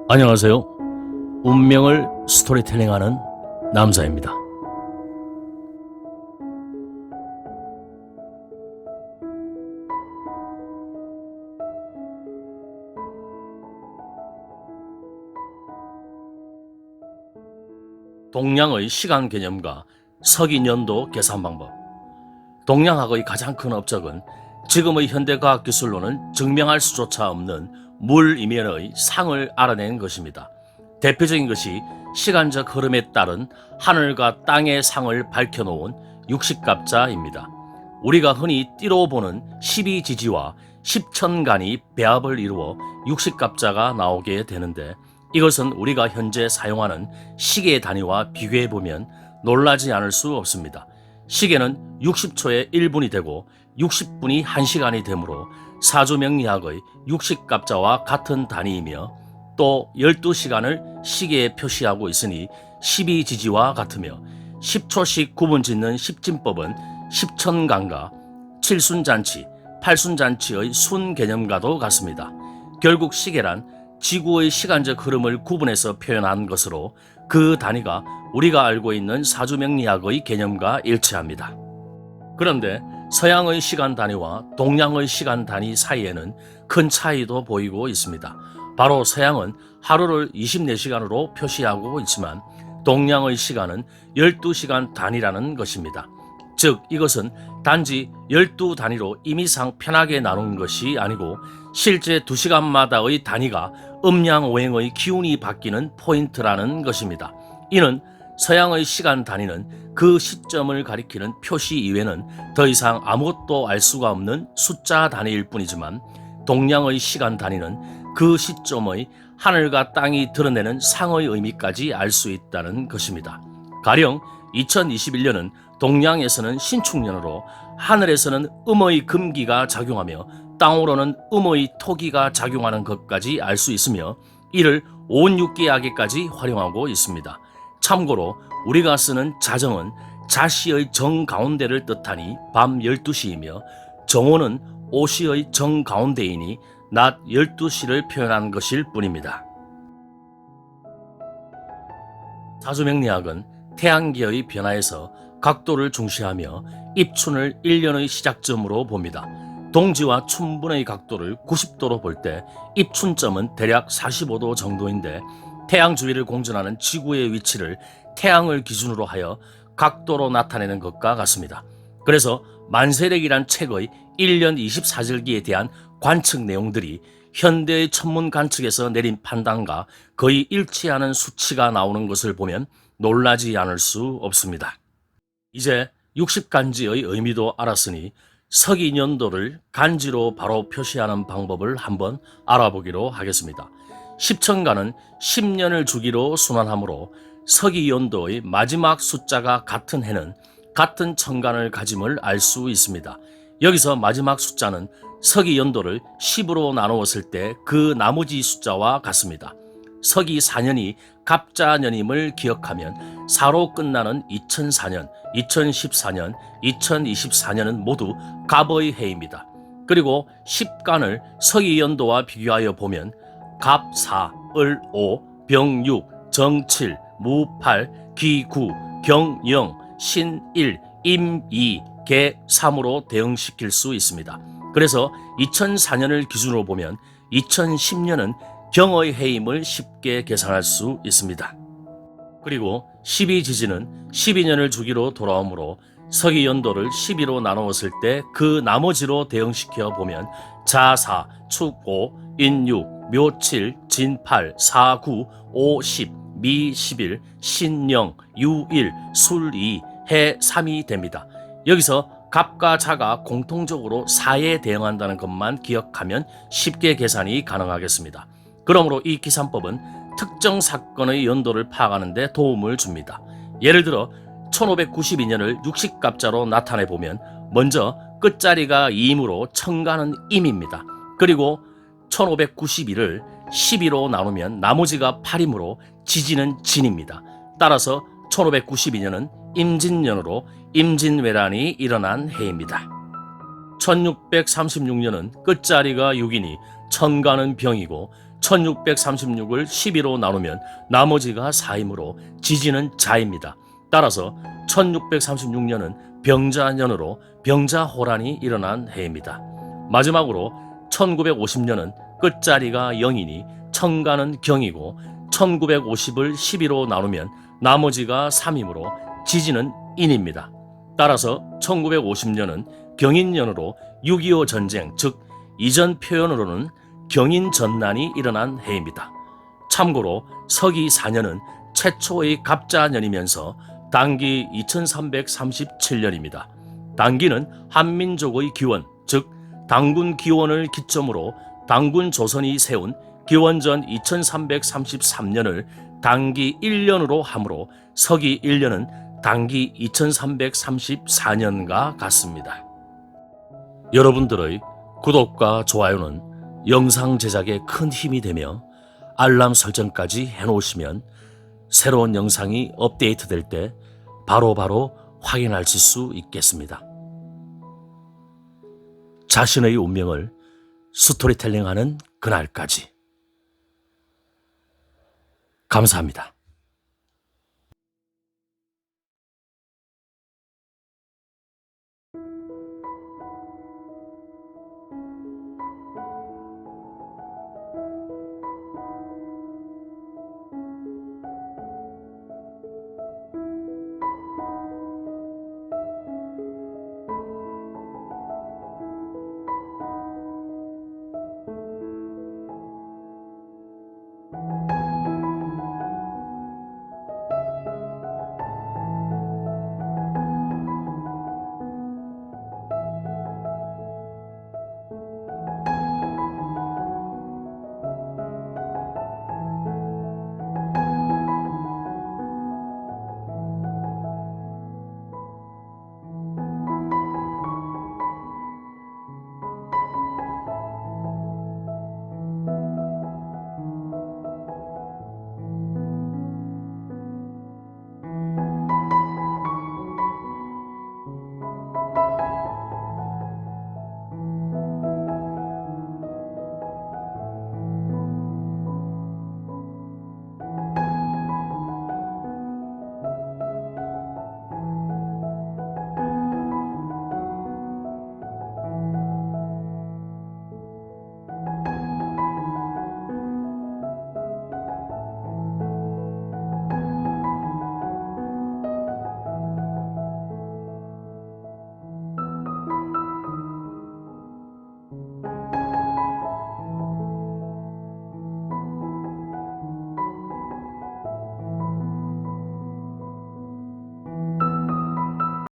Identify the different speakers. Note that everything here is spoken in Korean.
Speaker 1: 안녕하세요. 운명을 스토리텔링하는 남자입니다. 동량의 시간 개념과 서기년도 계산 방법. 동량학의 가장 큰 업적은 지금의 현대과학 기술로는 증명할 수조차 없는 물 이면의 상을 알아낸 것입니다. 대표적인 것이 시간적 흐름에 따른 하늘과 땅의 상을 밝혀놓은 육식갑자입니다. 우리가 흔히 띠로 보는 12지지와 10천간이 배합을 이루어 육식갑자가 나오게 되는데, 이것은 우리가 현재 사용하는 시계 단위와 비교해보면 놀라지 않을 수 없습니다. 시계는 60초에 1분이 되고 60분이 1시간이 되므로 사주명리학의 육식갑자와 같은 단위이며, 또 12시간을 시계에 표시하고 있으니 12지지와 같으며, 10초씩 구분 짓는 십진법은 10천간과 칠순잔치, 팔순잔치의 순 개념과도 같습니다. 결국 시계란 지구의 시간적 흐름을 구분해서 표현한 것으로 그 단위가 우리가 알고 있는 사주명리학의 개념과 일치합니다. 그런데 서양의 시간 단위와 동양의 시간 단위 사이에는 큰 차이도 보이고 있습니다. 바로 서양은 하루를 24시간으로 표시하고 있지만 동양의 시간은 12시간 단위라는 것입니다. 즉, 이것은 단지 12단위로 임의상 편하게 나눈 것이 아니고 실제 2시간마다의 단위가 음양오행의 기운이 바뀌는 포인트라는 것입니다. 이는 서양의 시간 단위는 그 시점을 가리키는 표시 이외에는 더 이상 아무것도 알 수가 없는 숫자 단위일 뿐이지만, 동양의 시간 단위는 그 시점의 하늘과 땅이 드러내는 상의 의미까지 알 수 있다는 것입니다. 가령 2021년은 동양에서는 신축년으로 하늘에서는 음의 금기가 작용하며 땅으로는 음의 토기가 작용하는 것까지 알 수 있으며, 이를 온육계약에까지 활용하고 있습니다. 참고로 우리가 쓰는 자정은 자시의 정가운데를 뜻하니 밤 12시이며, 정오는 오시의 정가운데이니 낮 12시를 표현한 것일 뿐입니다. 사주명리학은 태양계의 변화에서 각도를 중시하며 입춘을 1년의 시작점으로 봅니다. 동지와 춘분의 각도를 90도로 볼 때 입춘점은 대략 45도 정도인데, 태양 주위를 공전하는 지구의 위치를 태양을 기준으로 하여 각도로 나타내는 것과 같습니다. 그래서 만세력이란 책의 1년 24절기에 대한 관측 내용들이 현대의 천문 관측에서 내린 판단과 거의 일치하는 수치가 나오는 것을 보면 놀라지 않을 수 없습니다. 이제 60간지의 의미도 알았으니 서기년도를 간지로 바로 표시하는 방법을 한번 알아보기로 하겠습니다. 10천간은 10년을 주기로 순환하므로 서기연도의 마지막 숫자가 같은 해는 같은 천간을 가짐을 알 수 있습니다. 여기서 마지막 숫자는 서기연도를 10으로 나누었을 때 그 나머지 숫자와 같습니다. 서기 4년이 갑자년임을 기억하면 4로 끝나는 2004년, 2014년, 2024년은 모두 갑의 해입니다. 그리고 10간을 서기연도와 비교하여 보면 갑 4, 을 5, 병 6, 정 7, 무 8, 기 9, 경 0, 신 1, 임 2, 개 3으로 대응시킬 수 있습니다. 그래서 2004년을 기준으로 보면 2010년은 경의 해임을 쉽게 계산할 수 있습니다. 그리고 12지지는 12년을 주기로 돌아오므로 서기연도를 12로 나누었을 때 그 나머지로 대응시켜 보면 자사, 축5, 인육, 묘7, 진8, 사9, 오10, 미11, 신영, 유1, 술2, 해3이 됩니다. 여기서 갑과 자가 공통적으로 4에 대응한다는 것만 기억하면 쉽게 계산이 가능하겠습니다. 그러므로 이 계산법은 특정 사건의 연도를 파악하는 데 도움을 줍니다. 예를 들어 1592년을 육식갑자로 나타내보면 먼저 끝자리가 2이므로 천간은 임입니다. 그리고 1591을 12로 나누면 나머지가 8이므로 지지는 진입니다. 따라서 1592년은 임진년으로 임진왜란이 일어난 해입니다. 1636년은 끝자리가 6이니 천간은 병이고 1636을 12로 나누면 나머지가 4이므로 지지는 자입니다. 따라서 1636년은 병자년으로 병자호란이 일어난 해입니다. 마지막으로 1950년은 끝자리가 0이니 천간은 경이고 1950을 12로 나누면 나머지가 3이므로 지지는 인입니다. 따라서 1950년은 경인년으로 6.25 전쟁, 즉 이전 표현으로는 경인전난이 일어난 해입니다. 참고로 서기 4년은 최초의 갑자년이면서 단기 2337년입니다. 단기는 한민족의 기원, 즉 당군 기원을 기점으로 당군 조선이 세운 기원전 2333년을 단기 1년으로 하므로 서기 1년은 단기 2334년과 같습니다. 여러분들의 구독과 좋아요는 영상 제작에 큰 힘이 되며 알람 설정까지 해놓으시면 새로운 영상이 업데이트될 때 바로바로 확인하실 수 있겠습니다. 자신의 운명을 스토리텔링하는 그날까지. 감사합니다.